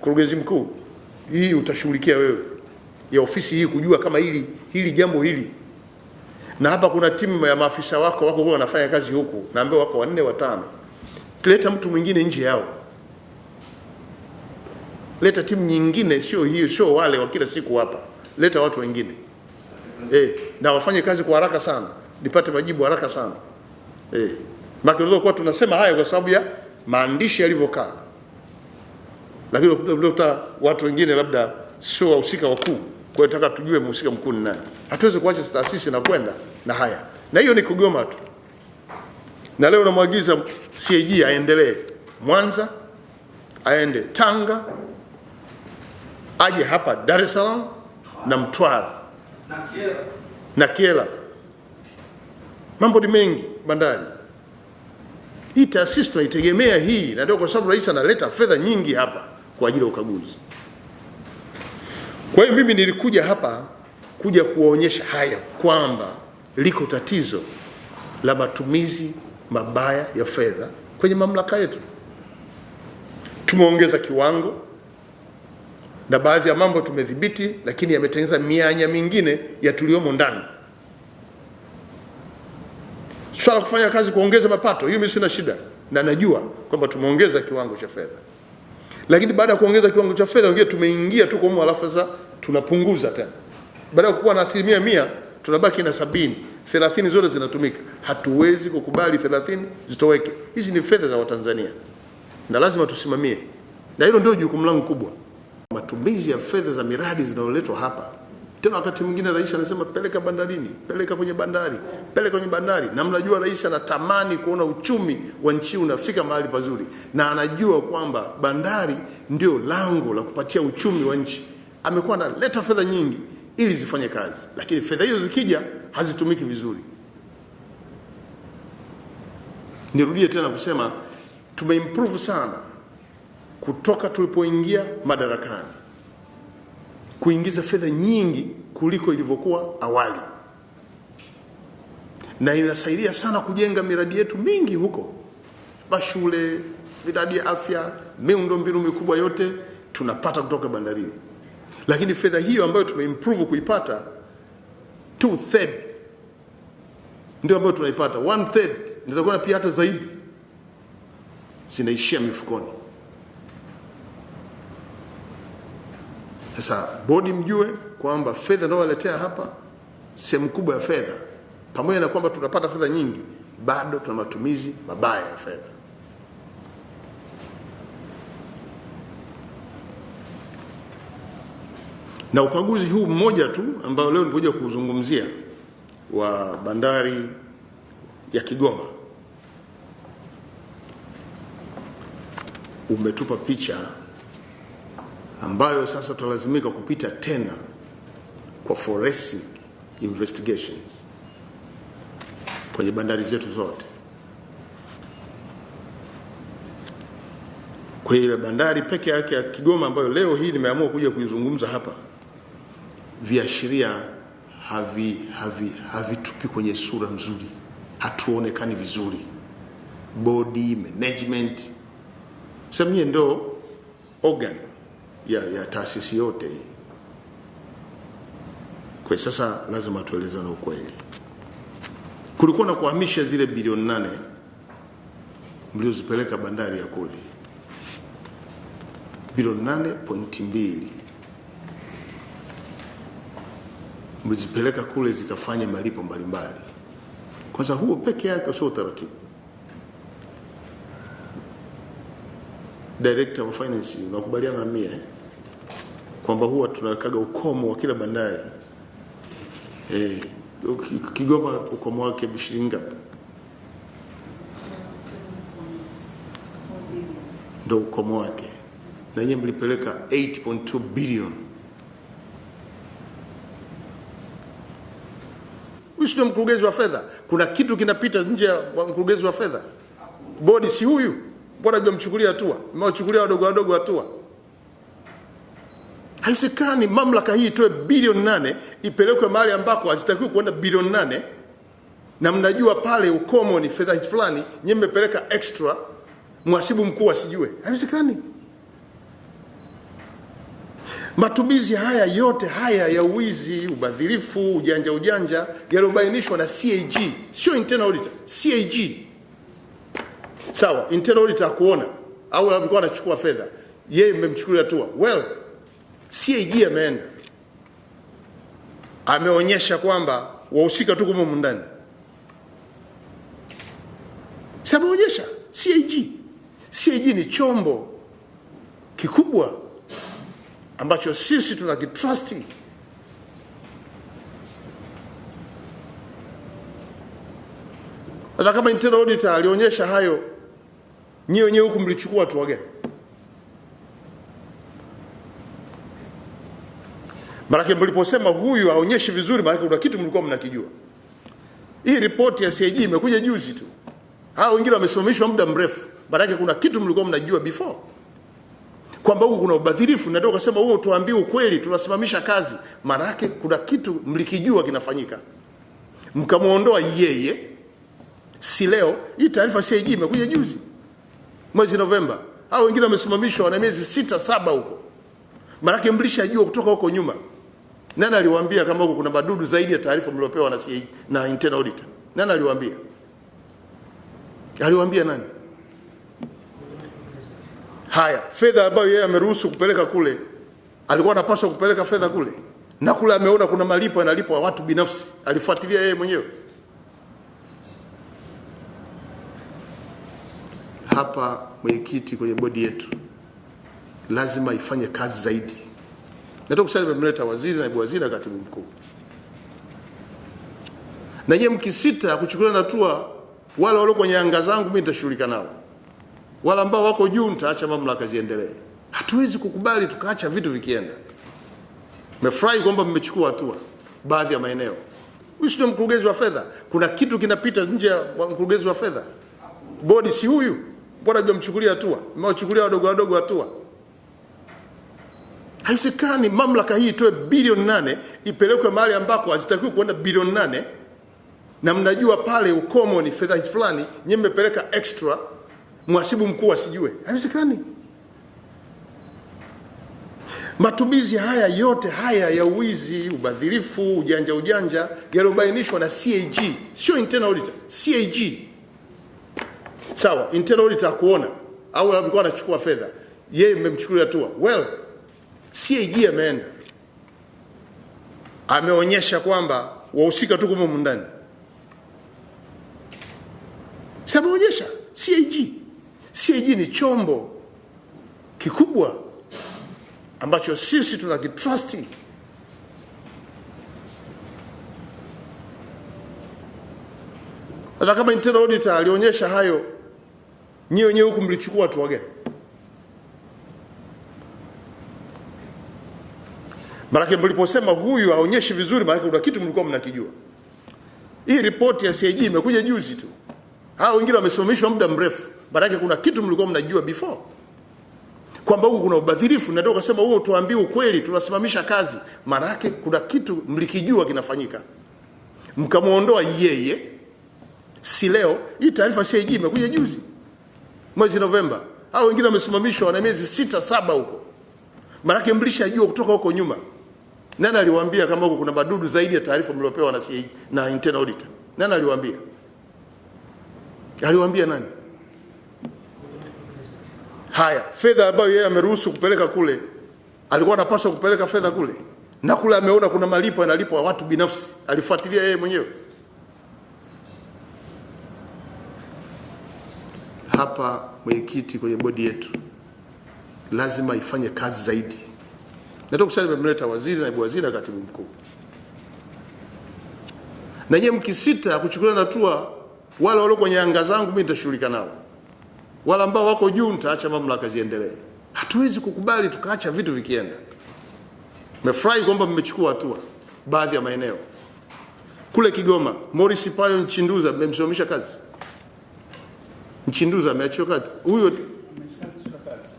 mkurugenzi mkuu, hii utashughulikia wewe ya ofisi hii kujua kama hili jambo hili, na hapa kuna timu ya maafisa wako huko wanafanya kazi huku, naambia wako 4 5. Leta mtu mwingine nje yao, leta timu nyingine, sio hiyo, sio wale wa kila siku hapa, leta watu wengine na wafanye kazi kwa haraka sana, nipate majibu haraka sana Maki kwa tunasema haya kwa sababu ya maandishi yalivyokaa, lakini ukikuta watu wengine labda sio wahusika wakuu, kwa hiyo nataka tujue mhusika mkuu ni nani. Hatuwezi kuacha taasisi na kwenda na haya, na hiyo ni kugoma tu. Na leo namwagiza CAG aendelee Mwanza, aende Tanga, aje hapa Dar es Salaam na Mtwara na Kyela. Mambo ni mengi bandari. Hii taasisi tunaitegemea hii, na ndio kwa sababu rais analeta fedha nyingi hapa kwa ajili ya ukaguzi. Kwa hiyo mimi nilikuja hapa kuja kuwaonyesha haya kwamba liko tatizo la matumizi mabaya ya fedha kwenye mamlaka yetu. Tumeongeza kiwango na baadhi ya mambo tumedhibiti, lakini yametengeneza mianya mingine ya tuliomo ndani. Swala kufanya kazi kuongeza mapato, hiyo mimi sina shida, na najua kwamba tumeongeza kiwango cha fedha. Lakini baada ya kuongeza kiwango cha fedha, wengine tumeingia tu kwa mwa, alafu sasa tunapunguza tena. Baada ya kuwa na 100% tunabaki na 70, 30 zote zinatumika. Hatuwezi kukubali 30 zitoweke. Hizi ni fedha za Watanzania na lazima tusimamie, na hilo ndio jukumu langu kubwa. Matumizi ya fedha za miradi zinazoletwa hapa, tena wakati mwingine rais anasema peleka bandarini, peleka kwenye bandari, peleka kwenye bandari. Na mnajua rais anatamani kuona uchumi wa nchi unafika mahali pazuri, na anajua kwamba bandari ndio lango la kupatia uchumi wa nchi. Amekuwa analeta fedha nyingi ili zifanye kazi, lakini fedha hizo zikija hazitumiki vizuri. Nirudie tena kusema tumeimprove sana kutoka tulipoingia madarakani, kuingiza fedha nyingi kuliko ilivyokuwa awali, na inasaidia sana kujenga miradi yetu mingi huko, mashule, miradi ya afya, miundombinu mikubwa yote tunapata kutoka bandarini. Lakini fedha hiyo ambayo tumeimprove kuipata, 2/3 ndio ambayo tunaipata, 1/3 inaweza kuwa pia hata zaidi, zinaishia mifukoni. Sasa bodi mjue kwamba fedha ndio waletea hapa, sehemu kubwa ya fedha, pamoja na kwamba tunapata fedha nyingi, bado tuna matumizi mabaya ya fedha. Na ukaguzi huu mmoja tu ambao leo nikuja kuzungumzia wa bandari ya Kigoma umetupa picha ambayo sasa tulazimika kupita tena kwa forensic investigations kwenye bandari zetu zote. Kwa ile bandari peke yake ya Kigoma ambayo leo hii nimeamua kuja kuizungumza hapa, viashiria havitupi kwenye sura nzuri, hatuonekani vizuri. Body management semnye ndo organ ya taasisi yote. Kwa sasa lazima tuelezane ukweli. Kulikuwa na kuhamisha zile bilioni 8 mliozipeleka bandari ya kule, bilioni 8.2 mlizipeleka kule zikafanya malipo mbalimbali. Kwanza huo peke yake sio utaratibu. Director of Finance unakubaliana na mimi kwamba huwa tunawekaga ukomo wa kila bandari. Kigoma ukomo wake shilingi ngapi? Ndio ukomo wake. Na yeye mlipeleka 8.2 billion. Mwisho mkurugenzi wa fedha, kuna kitu kinapita nje ya mkurugenzi wa fedha? Bodi si huyu? Mbona hujamchukulia hatua? Mmewachukulia wadogo wadogo hatua? Haiwezekani mamlaka hii itoe bilioni 8 ipelekwe mahali ambako hazitakiwi kuenda bilioni 8, na mnajua pale ukomo ni fedha fulani, nyinyi mmepeleka extra, mhasibu mkuu asijue. Haiwezekani. Matumizi haya yote haya ya uwizi, ubadhirifu, ujanja yaliobainishwa na CAG, sio internal auditor, CAG. Sawa, internal auditor kuona au alikuwa anachukua fedha, yeye mmemchukulia hatua. Well, CAG ameenda ameonyesha kwamba wahusika tu humo ndani. Sababu onyesha CAG ni chombo kikubwa ambacho sisi tunakitrust. Hata kama internal auditor alionyesha hayo, nyinyi wenyewe huku mlichukua hatua gani? Maana mliposema huyu aonyeshi vizuri, maana kuna kitu mlikuwa mnakijua. Hii ripoti ya CAG imekuja juzi tu. Hao wengine wamesimamishwa muda mrefu. Maana kuna kitu mlikuwa mnajua before. Kwamba huko kuna ubadhirifu, na ndio kusema huo tuambie ukweli, tunasimamisha kazi. Maana kuna kitu mlikijua kinafanyika. Mkamuondoa yeye. Si leo, hii taarifa CAG imekuja juzi. Mwezi Novemba. Hao wengine wamesimamishwa wana miezi 6-7 huko. Maana mlishajua kutoka huko nyuma. Nani aliwaambia kama huko kuna madudu zaidi ya taarifa mliopewa na CAG na internal auditor? Nani aliwaambia? Aliwaambia nani? Haya, fedha ambayo yeye ameruhusu kupeleka kule, alikuwa anapaswa kupeleka fedha kule. Na kule ameona kuna malipo yanalipwa watu binafsi. Alifuatilia yeye mwenyewe. Hapa mwenyekiti kwenye bodi yetu lazima ifanye kazi zaidi. Nataka kusema nimemleta waziri, naibu waziri na katibu mkuu. Na nyinyi mkisita kuchukua hatua, wale walio kwenye anga zangu mimi nitashughulika nao. Wale ambao wako juu nitaacha mamlaka ziendelee. Hatuwezi kukubali tukaacha vitu vikienda. Nimefurahi kwamba mmechukua hatua baadhi ya maeneo. Huyu sio mkurugenzi wa fedha. Kuna kitu kinapita nje ya mkurugenzi wa fedha. Bodi si huyu. Mbona hajamchukulia hatua? Mmewachukulia wadogo hatua. Haiwezekani mamlaka hii itoe bilioni 8 ipelekwe mahali ambako hazitakiwi kwenda bilioni 8, na mnajua pale ukomo ni fedha fulani, nyinyi mmepeleka extra, mhasibu mkuu asijue. Haiwezekani. Matumizi haya yote haya ya uwizi, ubadhirifu, ujanja yaliobainishwa na CAG, sio internal auditor, CAG. Sawa, internal auditor kuona au alikuwa anachukua fedha, yeye mmemchukulia hatua. Well, CAG ameenda ameonyesha kwamba wahusika tu humo ndani. Sababu onyesha CAG ni chombo kikubwa ambacho sisi tunakitrust. Hata kama internal auditor alionyesha hayo, nyinyi wenyewe huku mlichukua hatua gani? Maana mliposema huyu aonyeshi vizuri, maana kuna kitu mlikuwa mnakijua. Hii ripoti ya CAG imekuja juzi tu. Hao wengine wamesimamishwa muda mrefu. Maana kuna kitu mlikuwa mnajua before. Kwamba huko kuna ubadhirifu, na ndio kusema huo tuambie ukweli, tunasimamisha kazi. Maana kuna kitu mlikijua kinafanyika. Mkamuondoa yeye. Si leo, hii taarifa CAG imekuja juzi. Mwezi Novemba. Hao wengine wamesimamishwa wana miezi 6-7 huko. Maana mlishajua kutoka huko nyuma. Nani aliwaambia kama huko kuna madudu zaidi ya taarifa mliopewa na CAG na internal auditor? Nani aliwaambia? Aliwaambia nani? Haya, fedha ambayo yeye ameruhusu kupeleka kule, alikuwa anapaswa kupeleka fedha kule. Na kule ameona kuna malipo yanalipwa watu binafsi. Alifuatilia yeye mwenyewe. Hapa mwenyekiti kwenye bodi yetu lazima ifanye kazi zaidi. Nataka kusema nimemleta waziri, naibu waziri na katibu mkuu. Na nyinyi mkisita kuchukua hatua, wale walio kwenye anga zangu mimi nitashughulika nao. Wale ambao wako juu nitaacha mamlaka ziendelee. Hatuwezi kukubali tukaacha vitu vikienda. Nimefurahi kwamba mmechukua hatua baadhi ya maeneo. Kule Kigoma, Morris Payo Nchinduza mmemsimamisha kazi. Nchinduza ameachiwa kazi. Huyo ameshachukua kazi.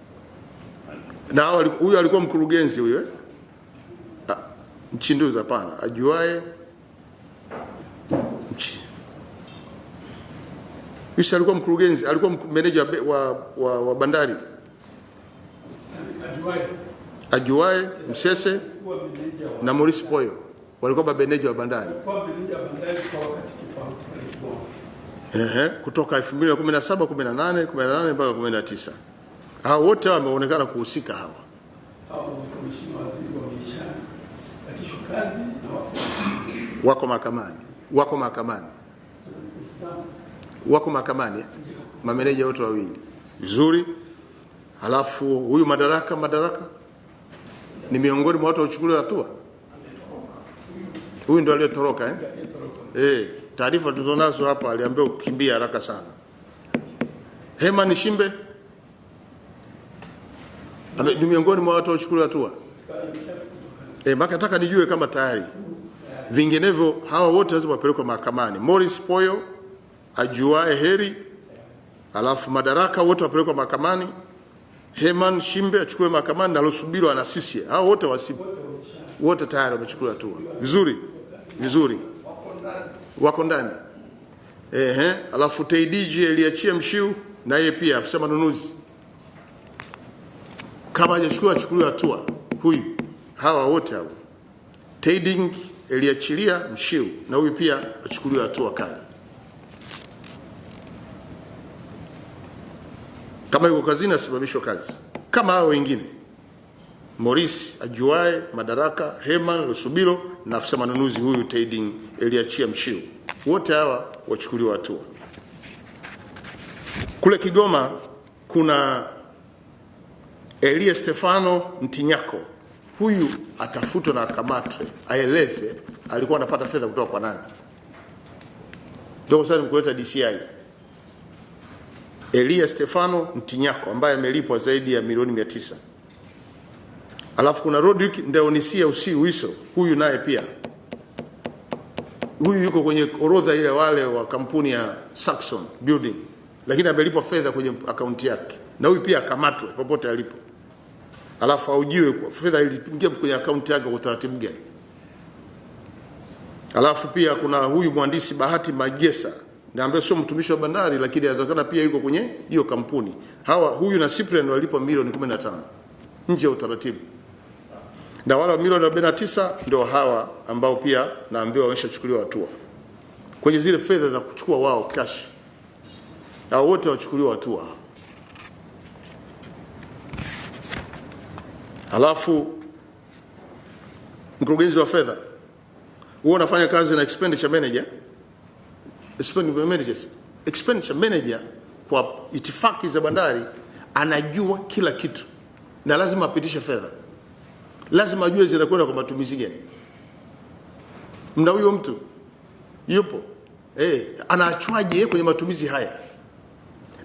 Na huyo alikuwa mkurugenzi huyo Nchinduza hapana, ajuae Yusha alikuwa mkurugenzi, alikuwa meneja wa bandari. Ajuae Msese na Maurice Poyo walikuwa mabeneja wa bandari. Kutoka 2017, 18, 18 mpaka 19. Hao wote wameonekana kuhusika hawa. Wako mahakamani. Mameneja wote wawili. Vizuri. Halafu huyu Madaraka ni miongoni mwa watu wachukuliwa hatua. Huyu ndio aliyetoroka taarifa tulizonazo hapa aliambiwa kukimbia haraka sana. Herman Shimbe ni miongoni mwa watu wachukuliwa hatua. Nataka nijue kama tayari. Vinginevyo hawa wote lazima wapelekwe mahakamani. Maurice Poyo, Ajuae Heri, alafu Madaraka wote wapelekwe mahakamani. Herman Shimbe achukue mahakamani na Lusubiro anasisie. Hao wote wote tayari wamechukuliwa hatua. Vizuri. Wako ndani. Alafu TDG aliachia Mshiu na yeye pia afisa manunuzi. Kama hajachukuliwa hatua huyu. Hawa wote hao. TDG aliachilia Mshiu na huyu pia achukuliwa hatua kali. Kama yuko kazini asimamishwe kazi. Kama hao wengine. Maurice, Ajuae, Madaraka, Herman, Lusubiro na afisa manunuzi huyu TDG aliachia Mshiu. Wote hawa wachukuliwa hatua. Kule Kigoma kuna Elia Stefano Ntinyako. Huyu atafutwa na akamatwe, aeleze alikuwa anapata fedha kutoka kwa nani. Ndio sasa mkuleta DCI. Elia Stefano Ntinyako ambaye amelipwa zaidi ya milioni 900. Alafu kuna Rodrick Ndaonisia Uwiso, huyu naye pia. Huyu yuko kwenye orodha ile wale wa kampuni ya Saxon Building, lakini amelipwa fedha kwenye akaunti yake. Na huyu pia akamatwe popote alipo. Alafu aujiwe kwa fedha iliingia kwenye akaunti yake kwa utaratibu gani. Alafu pia kuna huyu mhandisi Bahati Magesa, na ambaye sio mtumishi wa bandari lakini anatakana pia yuko kwenye hiyo kampuni. Huyu na Cyprian walipwa milioni 15 nje ya utaratibu. Na wale milioni 49 ndio hawa ambao pia naambiwa wameshachukuliwa hatua. Kwenye zile fedha za kuchukua wao cash. Hao wote wachukuliwa hatua. Alafu mkurugenzi wa fedha huwa anafanya kazi na expenditure manager. Expenditure manager kwa itifaki za bandari anajua kila kitu na lazima apitishe fedha. Lazima ajue zinakwenda kwa matumizi gani. Mna huyo mtu yupo anaachwaje kwenye matumizi haya.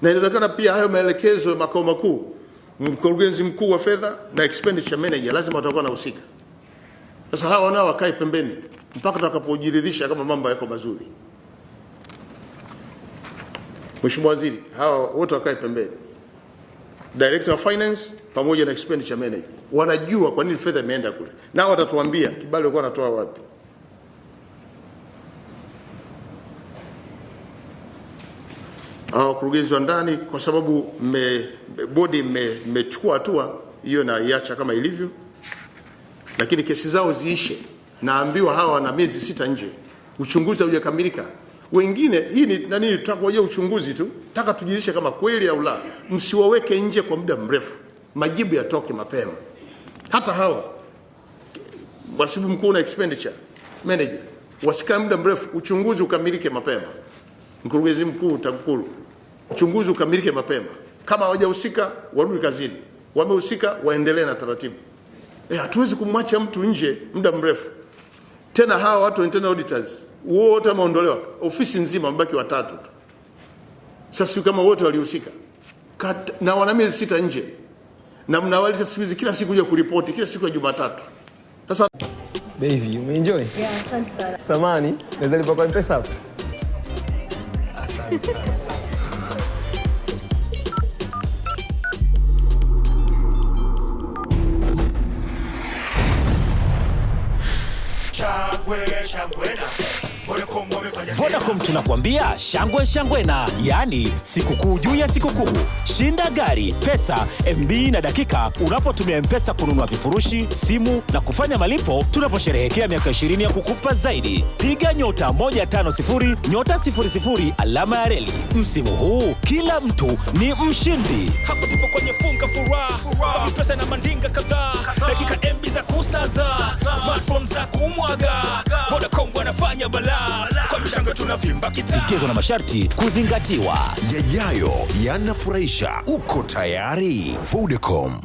Na inatakana pia hayo maelekezo ya makao makuu, mkurugenzi mkuu wa fedha na expenditure manager lazima watakuwa nahusika. Sasa hawa nao wakae pembeni mpaka tutakapojiridhisha kama mambo yako mazuri. Mheshimiwa Waziri, hawa wote wakae pembeni. Director of Finance pamoja na expenditure manager wanajua kwa nini fedha imeenda kule. Nao watatuambia kibali walikuwa wanatoa wapi. Wakurugenzi wa ndani kwa sababu bodi mmechukua hatua hiyo na iacha kama ilivyo. Lakini kesi zao ziishe. Naambiwa hawa na miezi 6 nje. Uchunguzi haujakamilika. Wengine hii ni nani, tutakojea uchunguzi tu. Taka tujiridhishe kama kweli au la. Msiwaweke nje kwa muda mrefu. Majibu yatoke mapema. Hata hawa wasibu mkuu na expenditure manager wasikae muda mrefu, uchunguzi ukamilike mapema. Mkurugenzi mkuu TAKUKURU, uchunguzi ukamilike mapema. Kama hawajahusika warudi kazini. Wamehusika waendelee na taratibu. Hatuwezi kumwacha mtu nje muda mrefu. Tena hawa watu internal auditors wote wameondolewa, ofisi nzima mbaki 3 tu. Sasa kama wote walihusika na wana miezi 6 nje na mnawaleta siku kila siku kuja kuripoti kila siku ya Jumatatu. Sasa baby, umeenjoy? Yeah, asante sana. Samani, naweza lipa kwa M-Pesa hapo? Asante sana. Chagwe, chagwena. Vodacom tunakuambia shangwe shangwena, yani sikukuu juu ya sikukuu. Shinda gari, pesa, MB na dakika unapotumia M-Pesa kununua vifurushi, simu na kufanya malipo tunaposherehekea miaka 20 ya kukupa zaidi. Piga *150 *00 alama ya reli. Msimu huu kila mtu ni mshindi. Hapo tupo kwenye funga furaha, M-Pesa na mandinga kadhaa, dakika MB za kusaza, smartphone za kumwaga. Vodacom wanafanya balaa, kwa mshanga tunavimba kita. Vigezo na masharti kuzingatiwa. Yajayo yanafurahisha. Uko tayari? Vodacom.